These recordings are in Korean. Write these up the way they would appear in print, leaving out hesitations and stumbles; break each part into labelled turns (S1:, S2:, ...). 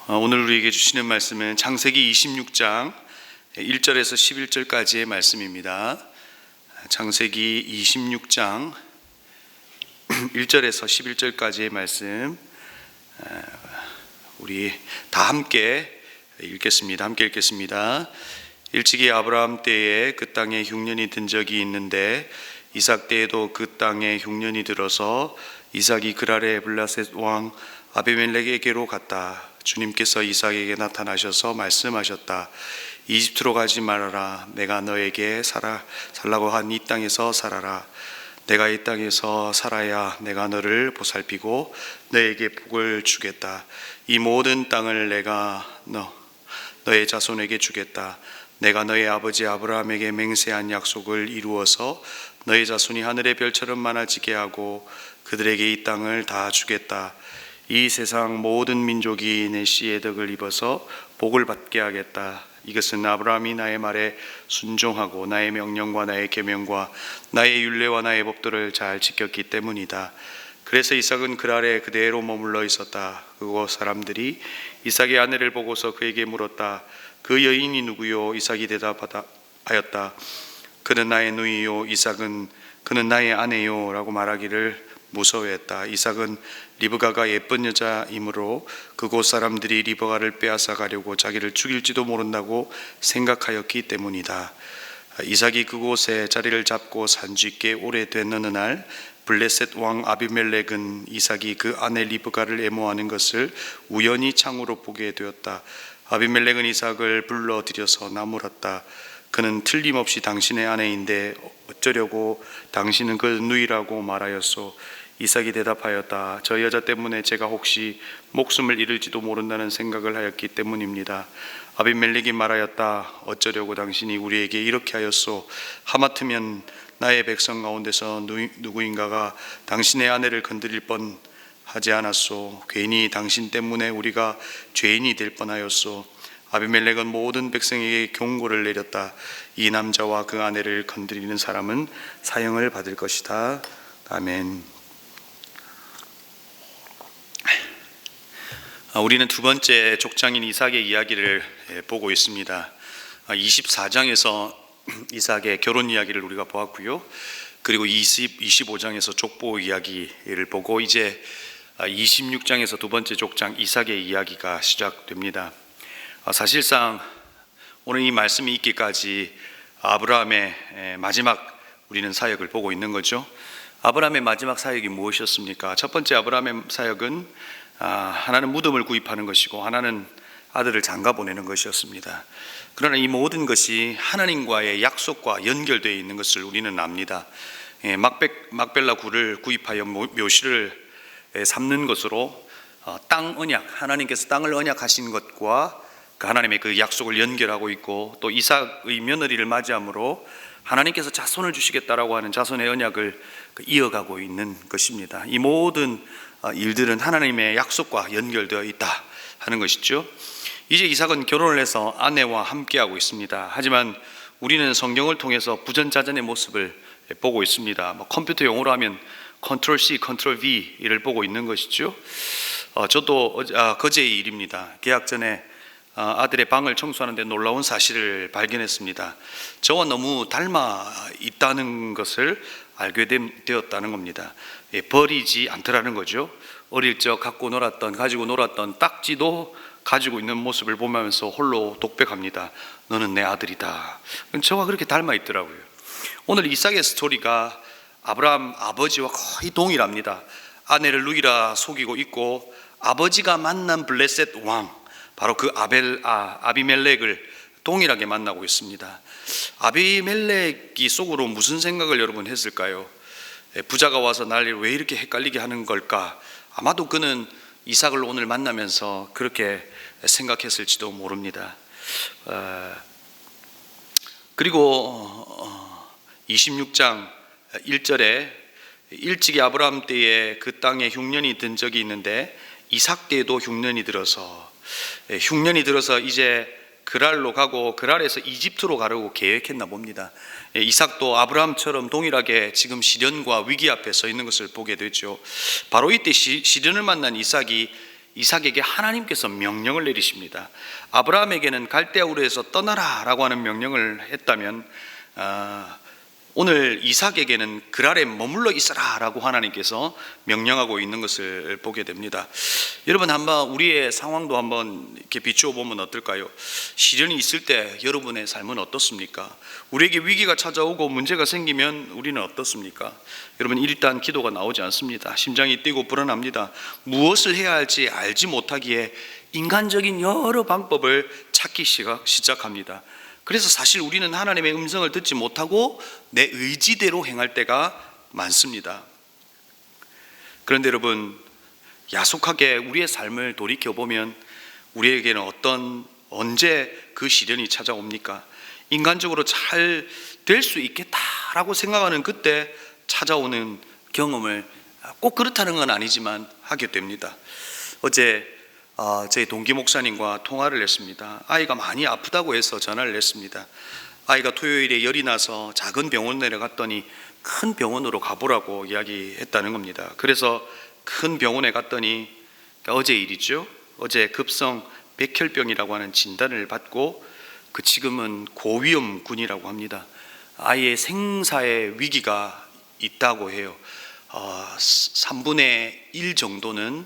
S1: 오늘 우리에게 주시는 말씀은 창세기 26장 1절에서 11절까지의 말씀입니다. 창세기 26장 1절에서 11절까지의 말씀 우리 다 함께 읽겠습니다. 일찍이 아브라함 때에 그 땅에 흉년이 든 적이 있는데 이삭 때에도 그 땅에 흉년이 들어서 이삭이 그랄의 블라셋 왕 아비멜렉에게로 갔다. 주님께서 이삭에게 나타나셔서 말씀하셨다. 이집트로 가지 말아라. 내가 너에게 살라고 한 이 땅에서 살아라. 내가 이 땅에서 살아야 내가 너를 보살피고 너에게 복을 주겠다. 이 모든 땅을 내가 너의 자손에게 주겠다. 내가 너의 아버지 아브라함에게 맹세한 약속을 이루어서 너의 자손이 하늘의 별처럼 많아지게 하고 그들에게 이 땅을 다 주겠다. 이 세상 모든 민족이 내 씨의 덕을 입어서 복을 받게 하겠다. 이것은 아브라함이 나의 말에 순종하고 나의 명령과 나의 계명과 나의 율례와 나의 법도를 잘 지켰기 때문이다. 그래서 이삭은 그랄에 그대로 머물러 있었다. 그곳 사람들이 이삭의 아내를 보고서 그에게 물었다. 그 여인이 누구요? 이삭이 대답하였다. 그는 나의 누이요. 이삭은 그는 나의 아내요 라고 말하기를 무서워했다. 이삭은 리브가가 예쁜 여자이므로 그곳 사람들이 리브가를 빼앗아 가려고 자기를 죽일지도 모른다고 생각하였기 때문이다. 이삭이 그곳에 자리를 잡고 산지있게 오래된 어느 날 블레셋 왕 아비멜렉은 이삭이 그 아내 리브가를 애모하는 것을 우연히 창으로 보게 되었다. 아비멜렉은 이삭을 불러들여서 나무랐다. 그는 틀림없이 당신의 아내인데 어쩌려고 당신은 그 누이라고 말하였소. 이삭이 대답하였다. 저 여자 때문에 제가 혹시 목숨을 잃을지도 모른다는 생각을 하였기 때문입니다. 아비멜렉이 말하였다. 어쩌려고 당신이 우리에게 이렇게 하였소. 하마터면 나의 백성 가운데서 누구인가가 당신의 아내를 건드릴 뻔하지 않았소. 괜히 당신 때문에 우리가 죄인이 될 뻔하였소. 아비멜렉은 모든 백성에게 경고를 내렸다. 이 남자와 그 아내를 건드리는 사람은 사형을 받을 것이다. 아멘. 우리는 두 번째 족장인 이삭의 이야기를 보고 있습니다. 24장에서 이삭의 결혼 이야기를 우리가 보았고요. 그리고 25장에서 족보 이야기를 보고 이제 26장에서 두 번째 족장 이삭의 이야기가 시작됩니다. 사실상 오늘 이 말씀이 있기까지 아브라함의 마지막 우리는 사역을 보고 있는 거죠. 아브라함의 마지막 사역이 무엇이었습니까? 첫 번째 아브라함의 사역은 하나는 무덤을 구입하는 것이고 하나는 아들을 장가 보내는 것이었습니다. 그러나 이 모든 것이 하나님과의 약속과 연결되어 있는 것을 우리는 압니다. 막벨라 굴을 구입하여 묘실을 삼는 것으로 땅 언약, 하나님께서 땅을 언약하신 것과 그 하나님의 그 약속을 연결하고 있고, 또 이삭의 며느리를 맞이함으로 하나님께서 자손을 주시겠다라고 하는 자손의 언약을 이어가고 있는 것입니다. 이 모든 일들은 하나님의 약속과 연결되어 있다 하는 것이죠. 이제 이삭은 결혼을 해서 아내와 함께하고 있습니다. 하지만 우리는 성경을 통해서 부전자전의 모습을 보고 있습니다. 컴퓨터 용어로 하면 컨트롤 C, 컨트롤 V를 보고 있는 것이죠. 저도 거제의 일입니다. 계약 전에 아들의 방을 청소하는데 놀라운 사실을 발견했습니다. 저와 너무 닮아 있다는 것을 알게 되었다는 겁니다. 버리지 않더라는 거죠. 어릴 적 가지고 놀았던 딱지도 가지고 있는 모습을 보면서 홀로 독백합니다. 너는 내 아들이다. 저와 그렇게 닮아 있더라고요. 오늘 이삭의 스토리가 아브라함 아버지와 거의 동일합니다. 아내를 누이라 속이고 있고 아버지가 만난 블레셋 왕, 바로 그 아비멜렉을 동일하게 만나고 있습니다. 아비멜렉이 속으로 무슨 생각을 여러분 했을까요? 부자가 와서 날 왜 이렇게 헷갈리게 하는 걸까? 아마도 그는 이삭을 오늘 만나면서 그렇게 생각했을지도 모릅니다. 그리고 26장 1절에 일찍이 아브라함 때에 그 땅에 흉년이 든 적이 있는데 이삭 때에도 흉년이 들어서 이제 그랄로 가고 그랄에서 이집트로 가려고 계획했나 봅니다. 이삭도 아브라함처럼 동일하게 지금 시련과 위기 앞에 서 있는 것을 보게 되죠. 바로 이때 시련을 만난 이삭이 이삭에게 하나님께서 명령을 내리십니다. 아브라함에게는 갈대아 우르에서 떠나라 라고 하는 명령을 했다면 오늘 이삭에게는 그랄에 머물러 있어라 라고 하나님께서 명령하고 있는 것을 보게 됩니다. 여러분, 한번 우리의 상황도 한번 이렇게 비추어 보면 어떨까요? 시련이 있을 때 여러분의 삶은 어떻습니까? 우리에게 위기가 찾아오고 문제가 생기면 우리는 어떻습니까? 여러분, 일단 기도가 나오지 않습니다. 심장이 뛰고 불안합니다. 무엇을 해야 할지 알지 못하기에 인간적인 여러 방법을 찾기 시작합니다. 그래서 사실 우리는 하나님의 음성을 듣지 못하고 내 의지대로 행할 때가 많습니다. 그런데 여러분, 야속하게 우리의 삶을 돌이켜보면 우리에게는 언제 그 시련이 찾아옵니까? 인간적으로 잘 될 수 있겠다라고 생각하는 그때 찾아오는 경험을 꼭 그렇다는 건 아니지만 하게 됩니다. 어제 저희 동기 목사님과 통화를 했습니다. 아이가 많이 아프다고 해서 전화를 했습니다. 아이가 토요일에 열이 나서 작은 병원에 갔더니 큰 병원으로 가보라고 이야기했다는 겁니다. 그래서 큰 병원에 갔더니 어제 일이죠. 어제 급성 백혈병이라고 하는 진단을 받고 지금은 고위험군이라고 합니다. 아이의 생사의 위기가 있다고 해요. 3분의 1 정도는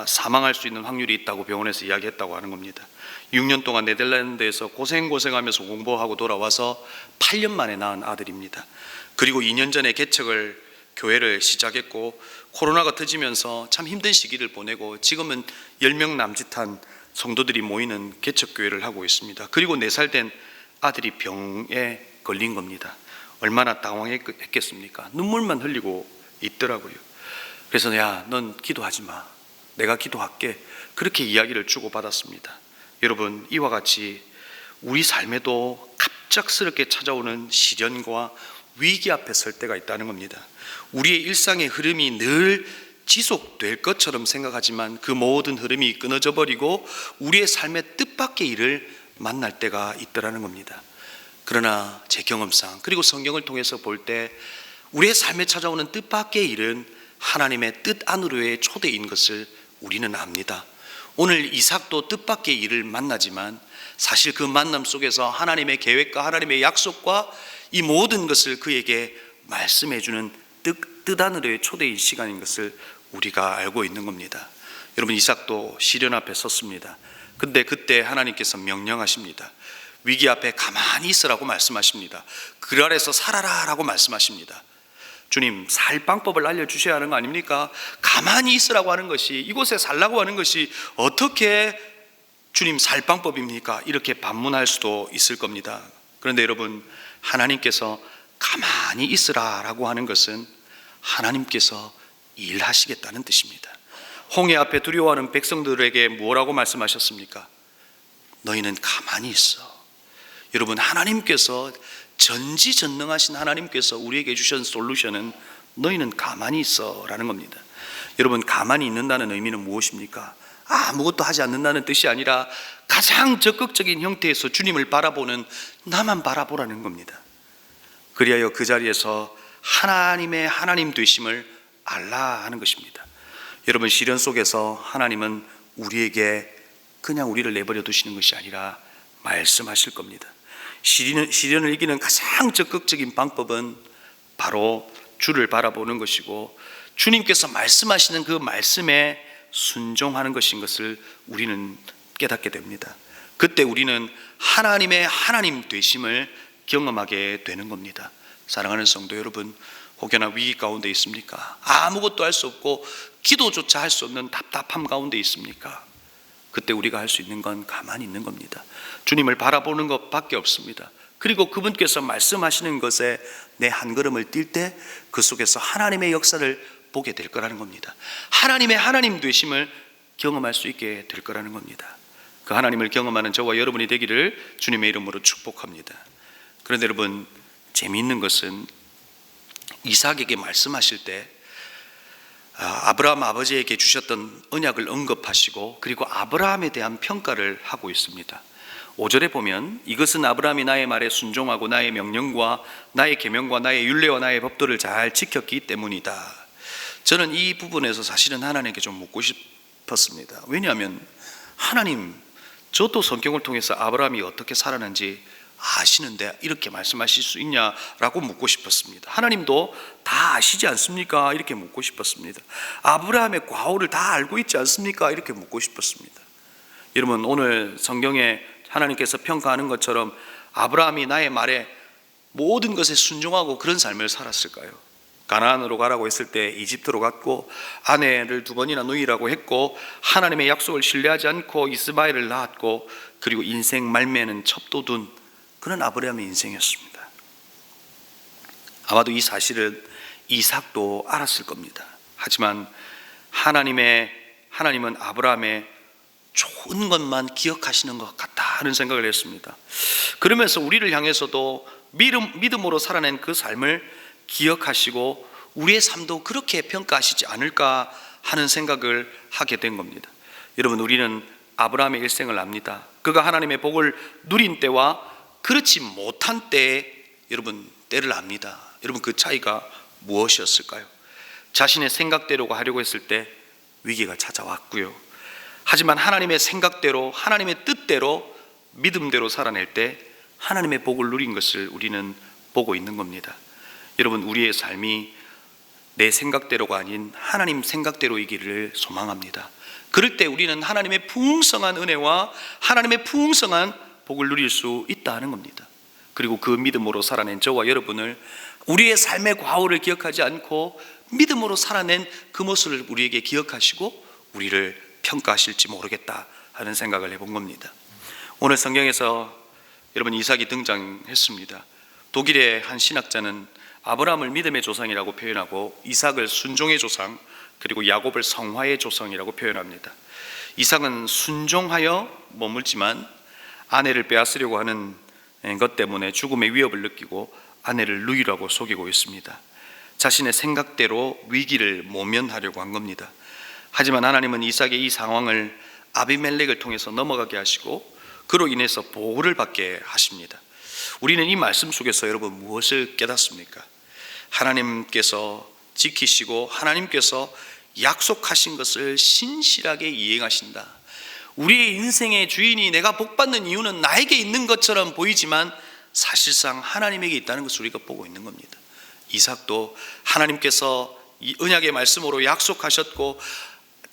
S1: 사망할 수 있는 확률이 있다고 병원에서 이야기했다고 하는 겁니다. 6년 동안 네덜란드에서 고생하면서 공부하고 돌아와서 8년 만에 낳은 아들입니다. 그리고 2년 전에 교회를 시작했고 코로나가 터지면서 참 힘든 시기를 보내고 지금은 10명 남짓한 성도들이 모이는 개척교회를 하고 있습니다. 그리고 4살 된 아들이 병에 걸린 겁니다. 얼마나 당황했겠습니까? 눈물만 흘리고 있더라고요. 그래서 야, 넌 기도하지 마, 내가 기도할게, 그렇게 이야기를 주고받았습니다. 여러분, 이와 같이 우리 삶에도 갑작스럽게 찾아오는 시련과 위기 앞에 설 때가 있다는 겁니다. 우리의 일상의 흐름이 늘 지속될 것처럼 생각하지만 그 모든 흐름이 끊어져 버리고 우리의 삶의 뜻밖의 일을 만날 때가 있더라는 겁니다. 그러나 제 경험상, 그리고 성경을 통해서 볼 때 우리의 삶에 찾아오는 뜻밖의 일은 하나님의 뜻 안으로의 초대인 것을 우리는 압니다. 오늘 이삭도 뜻밖의 일을 만나지만 사실 그 만남 속에서 하나님의 계획과 하나님의 약속과 이 모든 것을 그에게 말씀해주는 뜻 안으로의 초대인 시간인 것을 우리가 알고 있는 겁니다. 여러분, 이삭도 시련 앞에 섰습니다. 근데 그때 하나님께서 명령하십니다. 위기 앞에 가만히 있으라고 말씀하십니다. 그 아래서 살아라 라고 말씀하십니다. 주님, 살 방법을 알려주셔야 하는 거 아닙니까? 가만히 있으라고 하는 것이, 이곳에 살라고 하는 것이 어떻게 주님 살 방법입니까? 이렇게 반문할 수도 있을 겁니다. 그런데 여러분, 하나님께서 가만히 있으라 라고 하는 것은 하나님께서 일하시겠다는 뜻입니다. 홍해 앞에 두려워하는 백성들에게 뭐라고 말씀하셨습니까? 너희는 가만히 있어. 여러분, 하나님께서, 전지전능하신 하나님께서 우리에게 주신 솔루션은 너희는 가만히 있어 라는 겁니다. 여러분, 가만히 있는다는 의미는 무엇입니까? 아무것도 하지 않는다는 뜻이 아니라 가장 적극적인 형태에서 주님을 바라보는, 나만 바라보라는 겁니다. 그리하여 그 자리에서 하나님의 하나님 되심을 알라 하는 것입니다. 여러분, 시련 속에서 하나님은 우리에게 그냥 우리를 내버려 두시는 것이 아니라 말씀하실 겁니다. 시련을 이기는 가장 적극적인 방법은 바로 주를 바라보는 것이고 주님께서 말씀하시는 그 말씀에 순종하는 것인 것을 우리는 깨닫게 됩니다. 그때 우리는 하나님의 하나님 되심을 경험하게 되는 겁니다. 사랑하는 성도 여러분, 혹여나 위기 가운데 있습니까? 아무것도 할 수 없고 기도조차 할 수 없는 답답함 가운데 있습니까? 그때 우리가 할 수 있는 건 가만히 있는 겁니다. 주님을 바라보는 것밖에 없습니다. 그리고 그분께서 말씀하시는 것에 내 한 걸음을 뛸 때 그 속에서 하나님의 역사를 보게 될 거라는 겁니다. 하나님의 하나님 되심을 경험할 수 있게 될 거라는 겁니다. 그 하나님을 경험하는 저와 여러분이 되기를 주님의 이름으로 축복합니다. 그런데 여러분, 재미있는 것은 이삭에게 말씀하실 때 아브라함 아버지에게 주셨던 언약을 언급하시고 그리고 아브라함에 대한 평가를 하고 있습니다. 5절에 보면 이것은 아브라함이 나의 말에 순종하고 나의 명령과 나의 계명과 나의 율례와 나의 법도를 잘 지켰기 때문이다. 저는 이 부분에서 사실은 하나님께 좀 묻고 싶은 싶었습니다. 왜냐하면 하나님, 저도 성경을 통해서 아브라함이 어떻게 살았는지 아시는데 이렇게 말씀하실 수 있냐라고 묻고 싶었습니다. 하나님도 다 아시지 않습니까? 이렇게 묻고 싶었습니다. 아브라함의 과오를 다 알고 있지 않습니까? 이렇게 묻고 싶었습니다. 여러분, 오늘 성경에 하나님께서 평가하는 것처럼 아브라함이 나의 말에 모든 것에 순종하고 그런 삶을 살았을까요? 가나안으로 가라고 했을 때 이집트로 갔고, 아내를 2번이나 누이라고 했고, 하나님의 약속을 신뢰하지 않고 이스마엘을 낳았고, 그리고 인생 말미에는 첩도 둔 그런 아브라함의 인생이었습니다. 아마도 이 사실을 이삭도 알았을 겁니다. 하지만 하나님은 아브라함의 좋은 것만 기억하시는 것 같다 하는 생각을 했습니다. 그러면서 우리를 향해서도 믿음으로 살아낸 그 삶을 기억하시고 우리의 삶도 그렇게 평가하시지 않을까 하는 생각을 하게 된 겁니다. 여러분, 우리는 아브라함의 일생을 압니다. 그가 하나님의 복을 누린 때와 그렇지 못한 때에 때를 압니다. 여러분, 그 차이가 무엇이었을까요? 자신의 생각대로 하려고 했을 때 위기가 찾아왔고요. 하지만 하나님의 생각대로, 하나님의 뜻대로, 믿음대로 살아낼 때 하나님의 복을 누린 것을 우리는 보고 있는 겁니다. 여러분, 우리의 삶이 내 생각대로가 아닌 하나님 생각대로이기를 소망합니다. 그럴 때 우리는 하나님의 풍성한 은혜와 하나님의 풍성한 복을 누릴 수 있다 하는 겁니다. 그리고 그 믿음으로 살아낸 저와 여러분을, 우리의 삶의 과오를 기억하지 않고 믿음으로 살아낸 그 모습을 우리에게 기억하시고 우리를 평가하실지 모르겠다 하는 생각을 해본 겁니다. 오늘 성경에서 여러분, 이삭이 등장했습니다. 독일의 한 신학자는 아브라함을 믿음의 조상이라고 표현하고 이삭을 순종의 조상, 그리고 야곱을 성화의 조상이라고 표현합니다. 이삭은 순종하여 머물지만 아내를 빼앗으려고 하는 것 때문에 죽음의 위협을 느끼고 아내를 누이라고 속이고 있습니다. 자신의 생각대로 위기를 모면하려고 한 겁니다. 하지만 하나님은 이삭의 이 상황을 아비멜렉을 통해서 넘어가게 하시고 그로 인해서 보호를 받게 하십니다. 우리는 이 말씀 속에서 여러분 무엇을 깨닫습니까? 하나님께서 지키시고 하나님께서 약속하신 것을 신실하게 이행하신다. 우리의 인생의 주인이 내가 복받는 이유는 나에게 있는 것처럼 보이지만 사실상 하나님에게 있다는 것을 우리가 보고 있는 겁니다. 이삭도 하나님께서 이 언약의 말씀으로 약속하셨고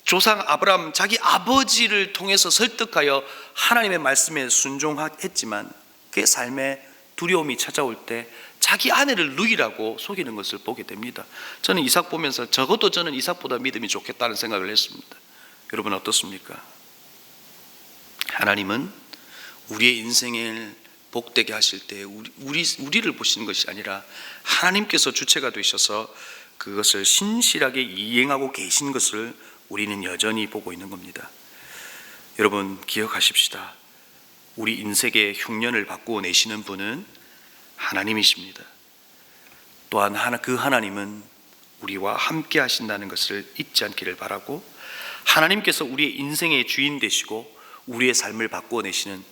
S1: 조상 아브라함, 자기 아버지를 통해서 설득하여 하나님의 말씀에 순종했지만 그의 삶에 두려움이 찾아올 때 자기 아내를 누이라고 속이는 것을 보게 됩니다. 저는 이삭 보면서 적어도 저는 이삭보다 믿음이 좋겠다는 생각을 했습니다. 여러분 어떻습니까? 하나님은 우리의 인생을 복되게 하실 때 우리를 보시는 것이 아니라 하나님께서 주체가 되셔서 그것을 신실하게 이행하고 계신 것을 우리는 여전히 보고 있는 겁니다. 여러분 기억하십시다. 우리 인생의 흉년을 바꾸어 내시는 분은 하나님이십니다. 또한 그 하나님은 우리와 함께 하신다는 것을 잊지 않기를 바라고, 하나님께서 우리의 인생의 주인 되시고 우리의 삶을 바꾸어 내시는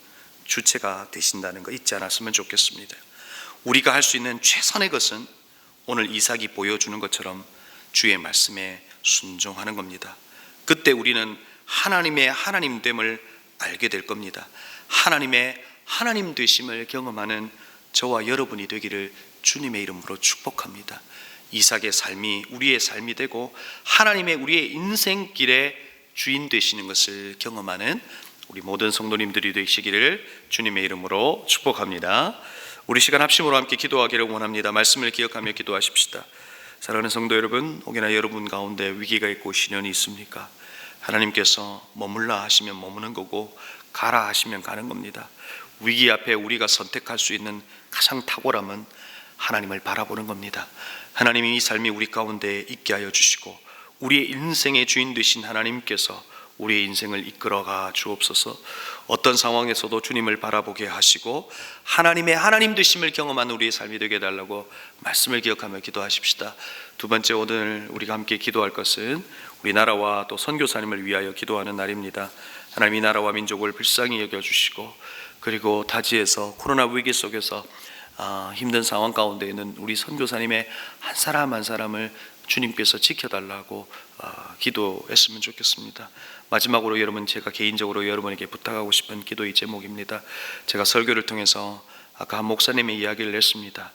S1: 주체가 되신다는 거 잊지 않았으면 좋겠습니다. 우리가 할 수 있는 최선의 것은 오늘 이삭이 보여주는 것처럼 주의 말씀에 순종하는 겁니다. 그때 우리는 하나님의 하나님됨을 알게 될 겁니다. 하나님의 하나님 되심을 경험하는 저와 여러분이 되기를 주님의 이름으로 축복합니다. 이삭의 삶이 우리의 삶이 되고 하나님의 우리의 인생길의 주인 되시는 것을 경험하는 우리 모든 성도님들이 되시기를 주님의 이름으로 축복합니다. 우리 시간 합심으로 함께 기도하기를 원합니다. 말씀을 기억하며 기도하십시다. 사랑하는 성도 여러분, 혹여나 여러분 가운데 위기가 있고 시련이 있습니까? 하나님께서 머물라 하시면 머무는 거고 가라 하시면 가는 겁니다. 위기 앞에 우리가 선택할 수 있는 가장 탁월함은 하나님을 바라보는 겁니다. 하나님이 이 삶이 우리 가운데 있게 하여 주시고 우리의 인생의 주인 되신 하나님께서 우리의 인생을 이끌어가 주옵소서. 어떤 상황에서도 주님을 바라보게 하시고 하나님의 하나님 되심을 경험한 우리의 삶이 되게 해달라고 말씀을 기억하며 기도하십시다. 두 번째, 오늘 우리가 함께 기도할 것은 우리나라와 또 선교사님을 위하여 기도하는 날입니다. 하나님 이 나라와 민족을 불쌍히 여겨주시고 그리고 타지에서 코로나 위기 속에서 힘든 상황 가운데 있는 우리 선교사님의 한 사람 한 사람을 주님께서 지켜달라고 기도했으면 좋겠습니다. 마지막으로 여러분, 제가 개인적으로 여러분에게 부탁하고 싶은 기도의 제목입니다. 제가 설교를 통해서 아까 한 목사님의 이야기를 했습니다.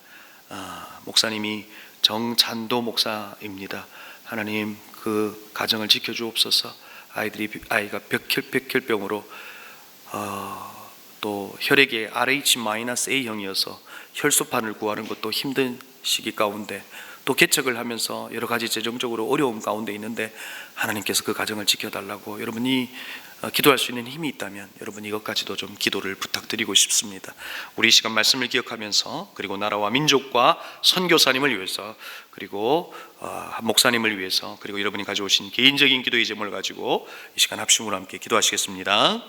S1: 목사님이 정찬도 목사입니다. 하나님, 그 가정을 지켜주옵소서. 아이가 백혈병으로 또 혈액의 RH-A형이어서 혈소판을 구하는 것도 힘든 시기 가운데, 또 개척을 하면서 여러 가지 재정적으로 어려움 가운데 있는데 하나님께서 그 가정을 지켜달라고, 여러분이 기도할 수 있는 힘이 있다면 여러분 이것까지도 좀 기도를 부탁드리고 싶습니다. 우리 이 시간 말씀을 기억하면서, 그리고 나라와 민족과 선교사님을 위해서, 그리고 목사님을 위해서, 그리고 여러분이 가져오신 개인적인 기도의 제목을 가지고 이 시간 합심으로 함께 기도하시겠습니다.